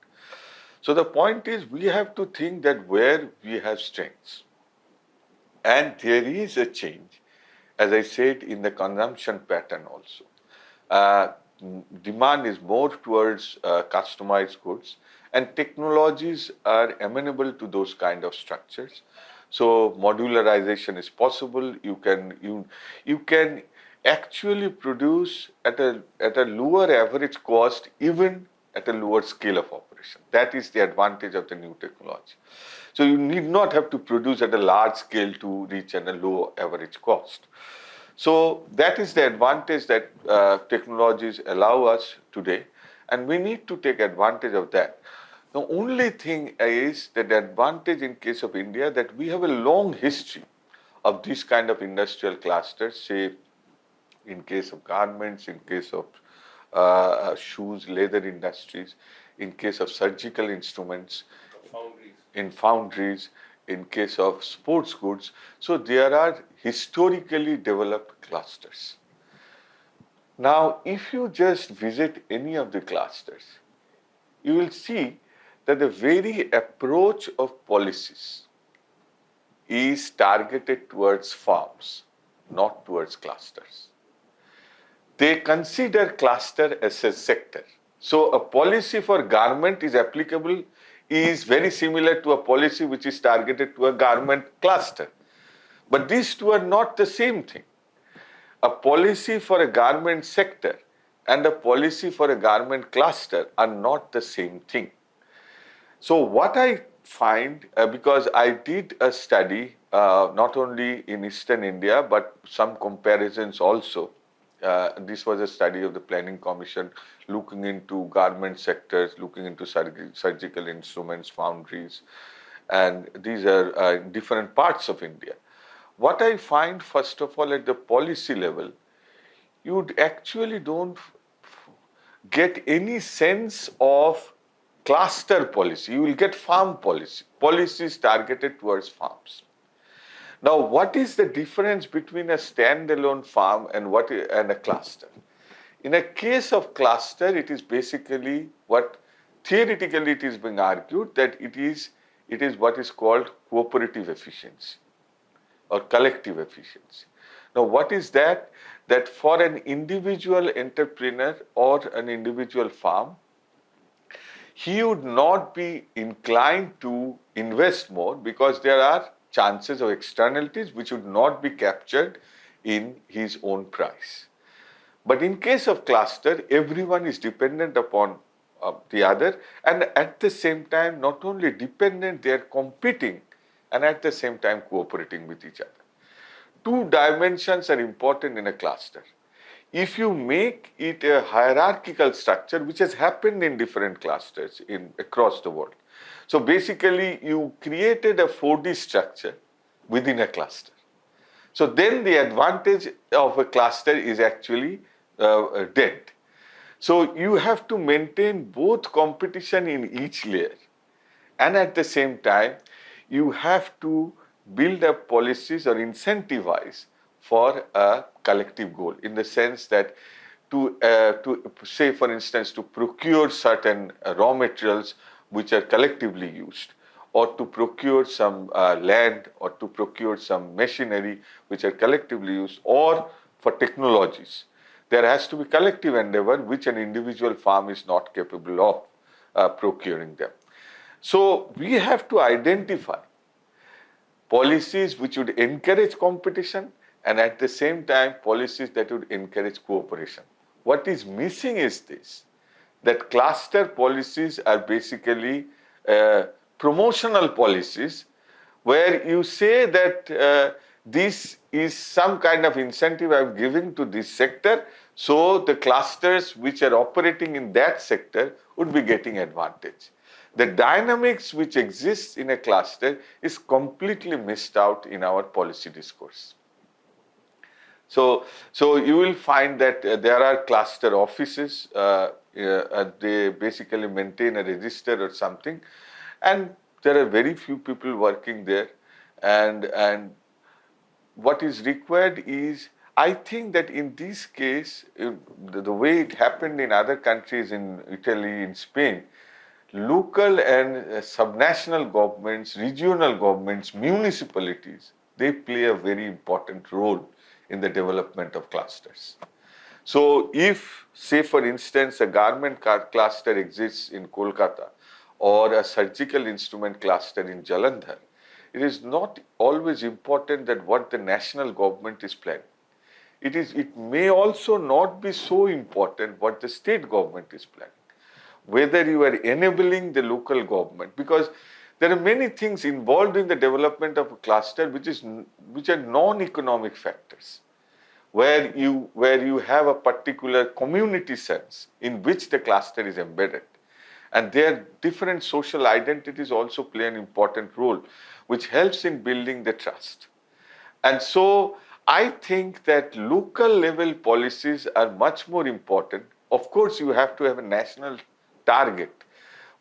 So the point is, we have to think that where we have strengths. And there is a change, as I said, in the consumption pattern also. Demand is more towards customized goods, and technologies are amenable to those kind of structures. So modularization is possible. You can actually produce at a lower average cost, even at a lower scale of operation. That is the advantage of the new technology. So you need not have to produce at a large scale to reach at a low average cost. So that is the advantage that technologies allow us today, and we need to take advantage of that. The only thing is that the advantage in case of India that we have a long history of this kind of industrial clusters, say in case of garments, in case of shoes, leather industries, in case of surgical instruments, in foundries, in case of sports goods. So there are historically developed clusters. Now, if you just visit any of the clusters, you will see that the very approach of policies is targeted towards farms, not towards clusters. They consider cluster as a sector. So a policy for garment is applicable, is very similar to a policy which is targeted to a garment cluster. But these two are not the same thing. A policy for a garment sector and a policy for a garment cluster are not the same thing. So what I find, because I did a study not only in Eastern India, but some comparisons also. This was a study of the Planning Commission looking into garment sectors, looking into surgical instruments, foundries, and these are different parts of India. What I find, first of all, at the policy level, you actually don't get any sense of cluster policy. You will get farm policy, policies targeted towards farms. Now, what is the difference between a standalone farm and a cluster? In a case of cluster, it is basically what theoretically it is being argued that it is what is called cooperative efficiency or collective efficiency. Now, what is that? that for an individual entrepreneur or an individual farm, he would not be inclined to invest more because there are chances of externalities which would not be captured in his own price. But in case of cluster, everyone is dependent upon the other, and at the same time, not only dependent, they are competing and at the same time cooperating with each other. Two dimensions are important in a cluster. If you make it a hierarchical structure, which has happened in different clusters across the world. So basically, you created a 4D structure within a cluster. So then the advantage of a cluster is actually dead. So you have to maintain both competition in each layer, and at the same time you have to build up policies or incentivize for a collective goal, in the sense that to say, for instance, to procure certain raw materials which are collectively used, or to procure some land, or to procure some machinery which are collectively used, or for technologies. There has to be collective endeavor which an individual farm is not capable of procuring them. So we have to identify policies which would encourage competition and at the same time policies that would encourage cooperation. What is missing is this, that cluster policies are basically promotional policies where you say that this is some kind of incentive I'm giving to this sector, so the clusters which are operating in that sector would be getting advantage. The dynamics which exists in a cluster is completely missed out in our policy discourse. So you will find that there are cluster offices, they basically maintain a register or something, and there are very few people working there, and what is required is, I think that in this case, the way it happened in other countries, in Italy, in Spain, local and subnational governments, regional governments, municipalities, they play a very important role in the development of clusters. So if, say for instance, a garment cluster exists in Kolkata or a surgical instrument cluster in Jalandhar, it is not always important that what the national government is planning. It may also not be so important what the state government is planning, whether you are enabling the local government, because there are many things involved in the development of a cluster which are non-economic factors, where you have a particular community sense in which the cluster is embedded. And there different social identities also play an important role, which helps in building the trust. And so I think that local level policies are much more important. Of course, you have to have a national target,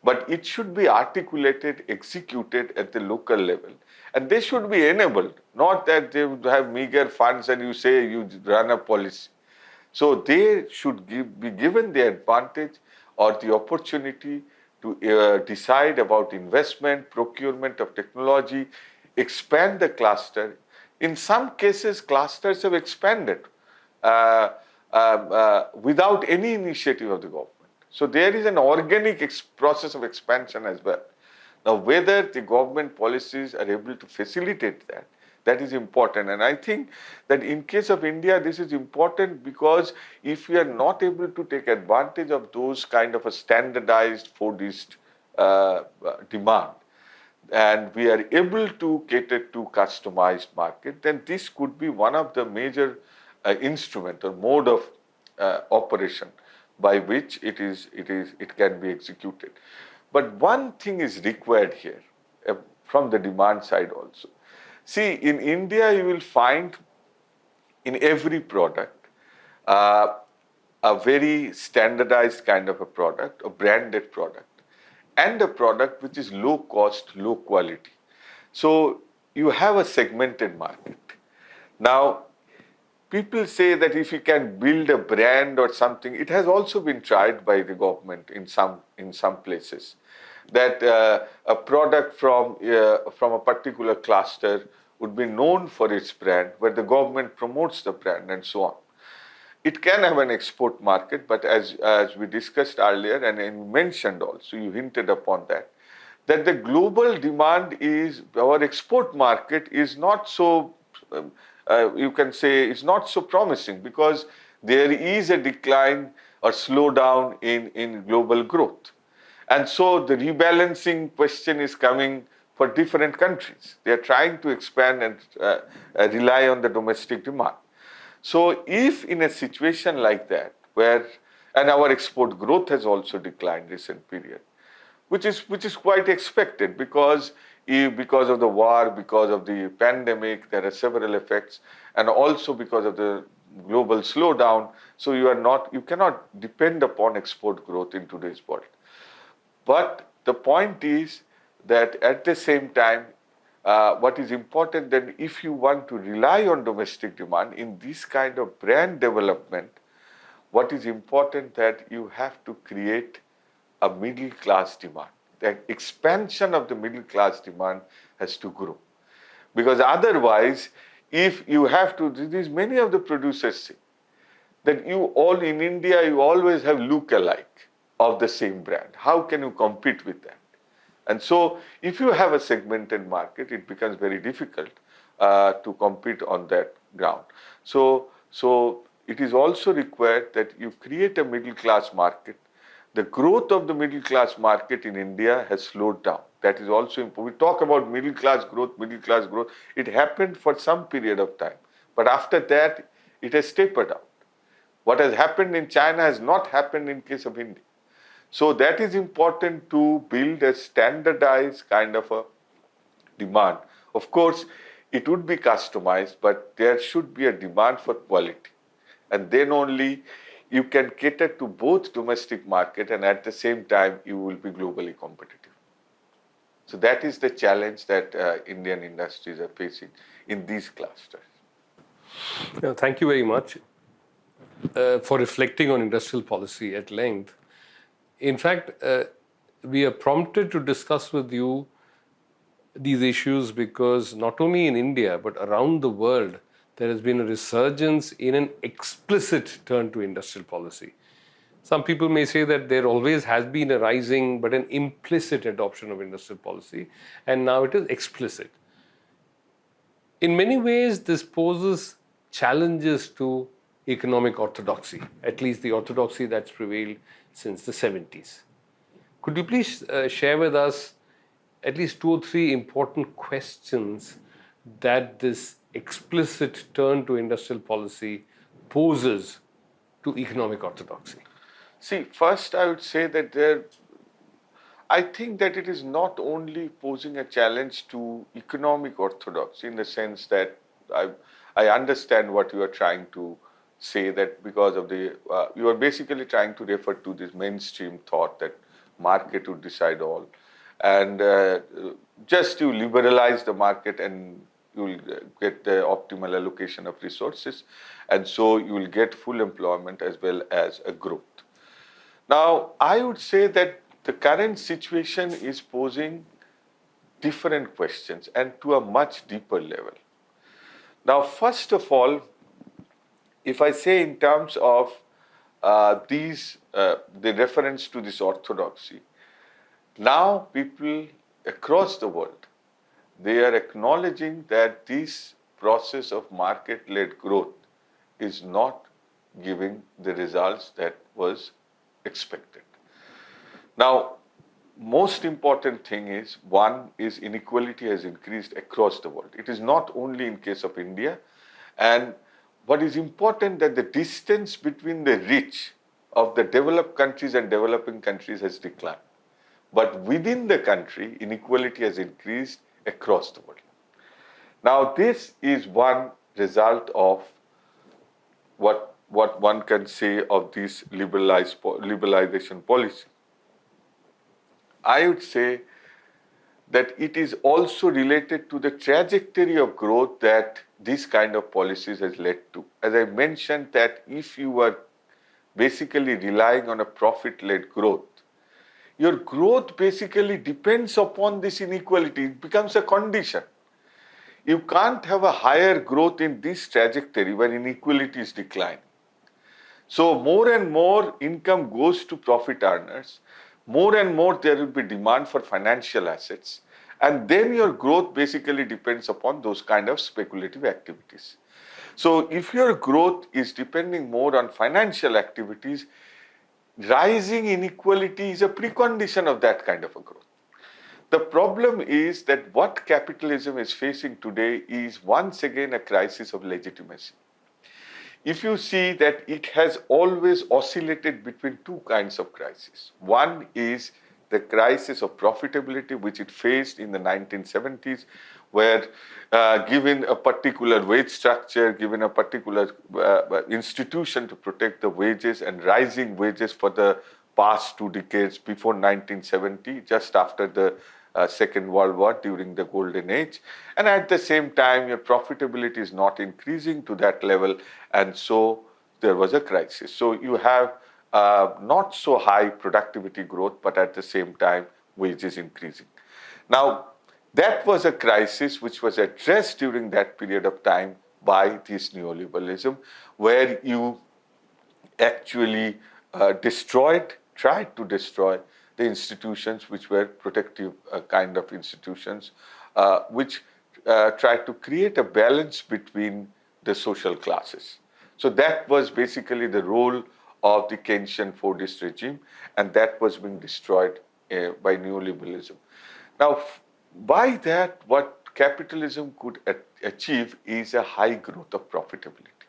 but it should be articulated, executed at the local level. And they should be enabled, not that they would have meager funds and you say you run a policy. So they should be given the advantage or the opportunity to decide about investment, procurement of technology, expand the cluster. In some cases, clusters have expanded without any initiative of the government. So there is an organic process of expansion as well. Now, whether the government policies are able to facilitate that, that is important. And I think that in case of India, this is important because if we are not able to take advantage of those kind of a standardized 4D demand, and we are able to cater to customized market, then this could be one of the major instrument or mode of operation by which it can be executed. But one thing is required here from the demand side also. See, in India, you will find in every product a very standardized kind of a product, a branded product, and a product which is low cost, low quality. So you have a segmented market. Now, people say that if you can build a brand or something, it has also been tried by the government in some places, that a product from a particular cluster would be known for its brand, where the government promotes the brand and so on. It can have an export market, but as we discussed earlier and you mentioned also, you hinted upon that the global demand is, our export market is not so, you can say, is not so promising because there is a decline or slowdown in global growth. And so the rebalancing question is coming for different countries. They are trying to expand and rely on the domestic demand. So if in a situation like that, where, and our export growth has also declined recent period, which is quite expected because of the war, because of the pandemic, there are several effects, and also because of the global slowdown. So you cannot depend upon export growth in today's world. But the point is that at the same time, what is important that if you want to rely on domestic demand in this kind of brand development, what is important that you have to create a middle class demand. The expansion of the middle class demand has to grow. Because otherwise, if you have to, these many of the producers say that you all in India, you always have look-alike of the same brand. How can you compete with that? And so, if you have a segmented market, it becomes very difficult to compete on that ground. So it is also required that you create a middle class market. The growth of the middle class market in India has slowed down. That is also important. We talk about middle class growth. It happened for some period of time. But after that, it has tapered out. What has happened in China has not happened in case of India. So that is important to build a standardized kind of a demand. Of course, it would be customized, but there should be a demand for quality. And then only you can cater to both domestic market and at the same time you will be globally competitive. So that is the challenge that Indian industries are facing in these clusters. Thank you very much for reflecting on industrial policy at length. In fact, we are prompted to discuss with you these issues because not only in India but around the world there has been a resurgence in an explicit turn to industrial policy. Some people may say that there always has been a rising but an implicit adoption of industrial policy, and now it is explicit. In many ways, this poses challenges to economic orthodoxy, at least the orthodoxy that's prevailed since the 70s. Could you please share with us at least 2 or 3 important questions that this explicit turn to industrial policy poses to economic orthodoxy? See, first I would say that I think that it is not only posing a challenge to economic orthodoxy in the sense that I understand what you are trying to say, that because of you are basically trying to refer to this mainstream thought that market would decide all, and just you liberalize the market and you will get the optimal allocation of resources, and so you will get full employment as well as a growth. Now, I would say that the current situation is posing different questions and to a much deeper level. Now, first of all, if I say in terms of the reference to this orthodoxy, now people across the world, they are acknowledging that this process of market-led growth is not giving the results that was expected. Now, most important thing is, one is inequality has increased across the world. It is not only in case of India, and what is important that the distance between the rich of the developed countries and developing countries has declined. But within the country, inequality has increased across the world. Now, this is one result of what one can say of this liberalization policy. I would say that it is also related to the trajectory of growth that this kind of policies has led to. As I mentioned, that if you are basically relying on a profit-led growth, your growth basically depends upon this inequality. It becomes a condition. You can't have a higher growth in this trajectory when inequality is declining. So more and more income goes to profit earners, more and more there will be demand for financial assets, and then your growth basically depends upon those kind of speculative activities. So if your growth is depending more on financial activities, rising inequality is a precondition of that kind of a growth. The problem is that what capitalism is facing today is once again a crisis of legitimacy. If you see that it has always oscillated between two kinds of crises. One is the crisis of profitability, which it faced in the 1970s, where given a particular wage structure, given a particular institution to protect the wages and rising wages for the past 2 decades before 1970, just after the Second World War during the Golden Age, and at the same time your profitability is not increasing to that level, and so there was a crisis. So you have not so high productivity growth, but at the same time wages increasing. Now that was a crisis which was addressed during that period of time by this neoliberalism, where you actually tried to destroy the institutions which were protective kind of institutions, which tried to create a balance between the social classes. So that was basically the role of the Keynesian Fordist regime, and that was being destroyed by neoliberalism. Now, by that, what capitalism could achieve is a high growth of profitability.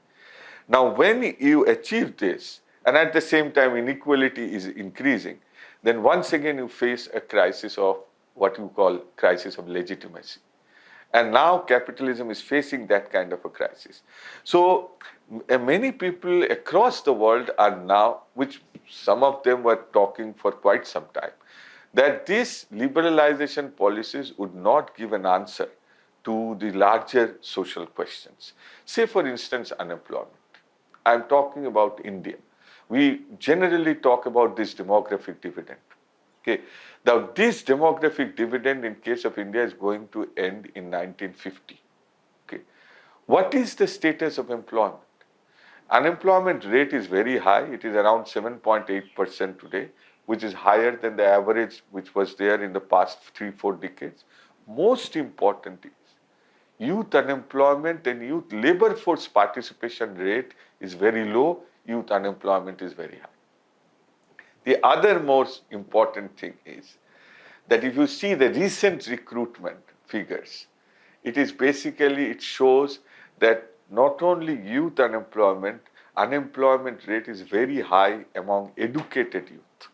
Now, when you achieve this, and at the same time inequality is increasing, then once again you face a crisis of what you call crisis of legitimacy. And now capitalism is facing that kind of a crisis. So many people across the world are now, which some of them were talking for quite some time, that these liberalization policies would not give an answer to the larger social questions. Say, for instance, unemployment. I'm talking about India. We generally talk about this demographic dividend. Okay. Now, this demographic dividend in case of India is going to end in 1950. Okay. What is the status of employment? Unemployment rate is very high. It is around 7.8% today, which is higher than the average which was there in the past 3-4 decades. Most important is youth unemployment and youth labor force participation rate is very low. Youth unemployment is very high. The other most important thing is that if you see the recent recruitment figures, it shows that not only youth unemployment rate is very high among educated youth.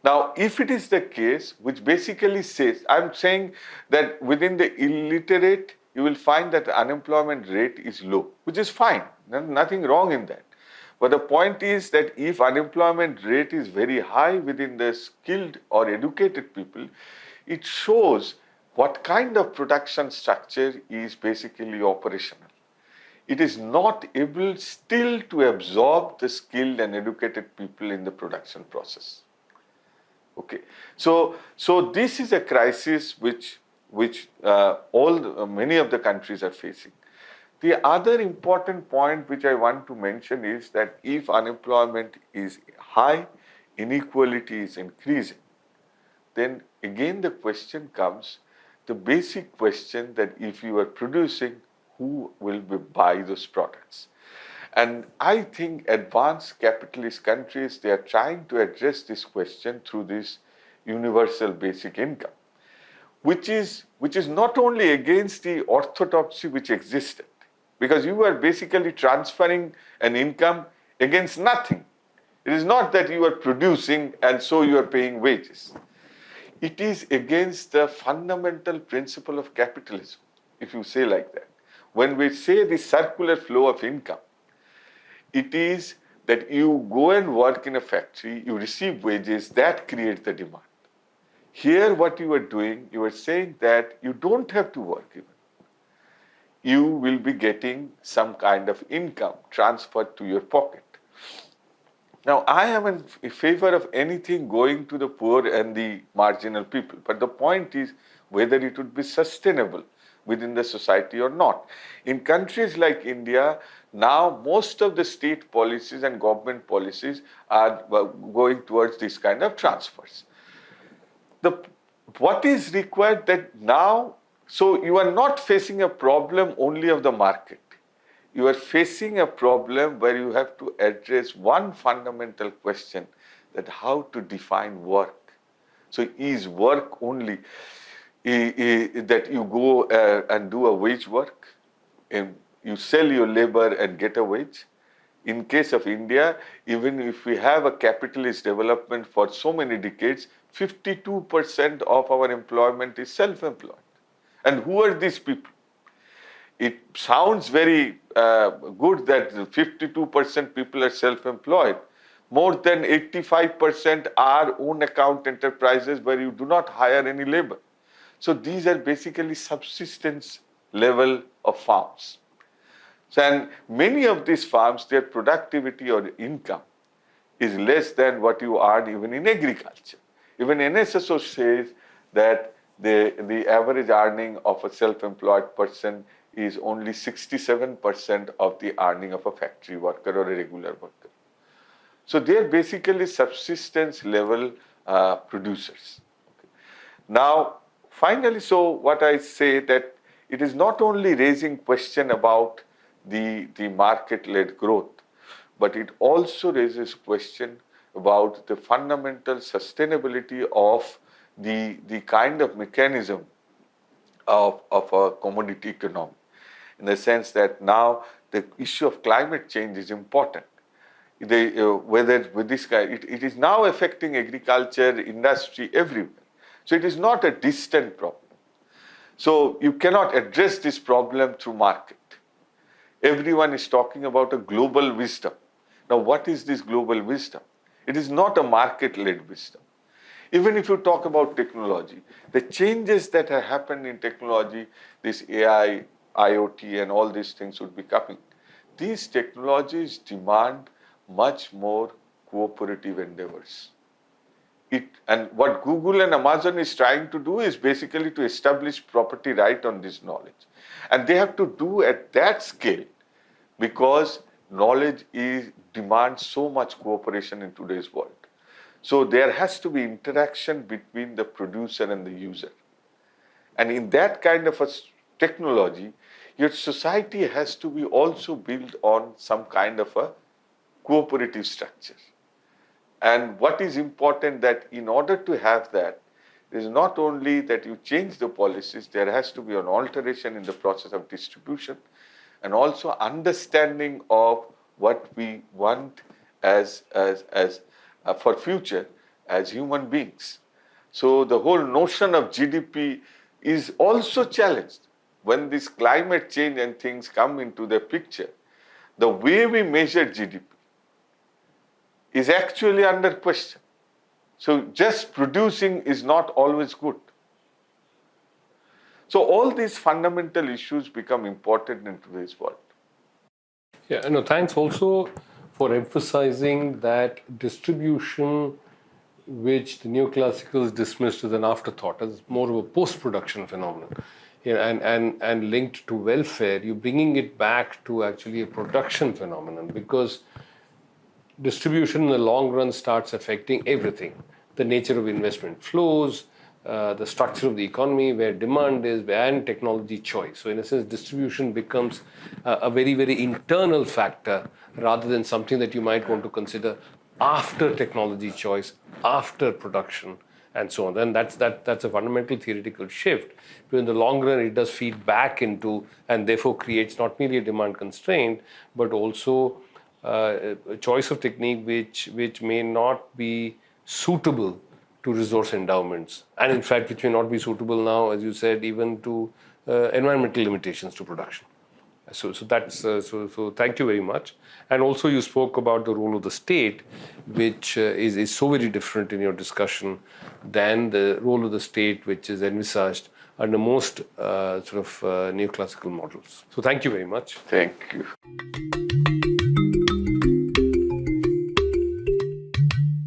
Now, if it is the case, which basically says, I'm saying that within the illiterate, you will find that the unemployment rate is low, which is fine, nothing wrong in that. But the point is that if unemployment rate is very high within the skilled or educated people, it shows what kind of production structure is basically operational. It is not able still to absorb the skilled and educated people in the production process. Okay, so this is a crisis which many of the countries are facing. The other important point which I want to mention is that if unemployment is high, inequality is increasing, then again the question comes, the basic question that if you are producing, who will buy those products? And I think advanced capitalist countries, they are trying to address this question through this universal basic income, which is not only against the orthodoxy which existed, because you are basically transferring an income against nothing. It is not that you are producing and so you are paying wages. It is against the fundamental principle of capitalism, if you say like that. When we say the circular flow of income, it is that you go and work in a factory, you receive wages, that creates the demand. Here what you are doing, you are saying that you don't have to work even. You will be getting some kind of income transferred to your pocket. Now, I am in favor of anything going to the poor and the marginal people, but the point is whether it would be sustainable, within the society or not. In countries like India, now most of the state policies and government policies are going towards this kind of transfers. What is required that now, so you are not facing a problem only of the market. You are facing a problem where you have to address one fundamental question, that how to define work. So is work only that you go and do a wage work, and you sell your labor and get a wage? In case of India, even if we have a capitalist development for so many decades, 52% of our employment is self-employed. And who are these people? It sounds very good that 52% people are self-employed. More than 85% are own account enterprises where you do not hire any labor. So these are basically subsistence level of farms. So, and many of these farms, their productivity or income is less than what you earn even in agriculture. Even NSSO says that the average earning of a self-employed person is only 67% of the earning of a factory worker or a regular worker. So they are basically subsistence level producers. Okay. Now, finally, so what I say that it is not only raising question about the market-led growth, but it also raises question about the fundamental sustainability of the kind of mechanism of a commodity economy, in the sense that now the issue of climate change is important. Whether with this guy, it is now affecting agriculture, industry, everywhere. So it is not a distant problem. So you cannot address this problem through market. Everyone is talking about a global wisdom. Now, what is this global wisdom? It is not a market-led wisdom. Even if you talk about technology, the changes that have happened in technology, this AI, IoT, and all these things would be coming. These technologies demand much more cooperative endeavors. And what Google and Amazon is trying to do is basically to establish property right on this knowledge. And they have to do at that scale because knowledge demands so much cooperation in today's world. So there has to be interaction between the producer and the user. And in that kind of a technology, your society has to be also built on some kind of a cooperative structure. And what is important that in order to have that, it is not only that you change the policies, there has to be an alteration in the process of distribution and also understanding of what we want as for future as human beings. So the whole notion of GDP is also challenged. When this climate change and things come into the picture, the way we measure GDP is actually under question. So just producing is not always good. So all these fundamental issues become important in today's world. Yeah, no, thanks also for emphasizing that distribution, which the neoclassicals dismissed as an afterthought, as more of a post-production phenomenon, and linked to welfare, you're bringing it back to actually a production phenomenon, because distribution in the long run starts affecting everything. The nature of investment flows, the structure of the economy, where demand is, and technology choice. So in a sense, distribution becomes a very, very internal factor rather than something that you might want to consider after technology choice, after production, and so on. Then that's a fundamental theoretical shift. But in the long run, it does feed back into, and therefore creates not merely a demand constraint, but also a choice of technique which may not be suitable to resource endowments, and in fact which may not be suitable now, as you said, even to environmental limitations to production. So thank you very much. And also you spoke about the role of the state, which is so very different in your discussion than the role of the state which is envisaged under most neoclassical models. So thank you very much. Thank you.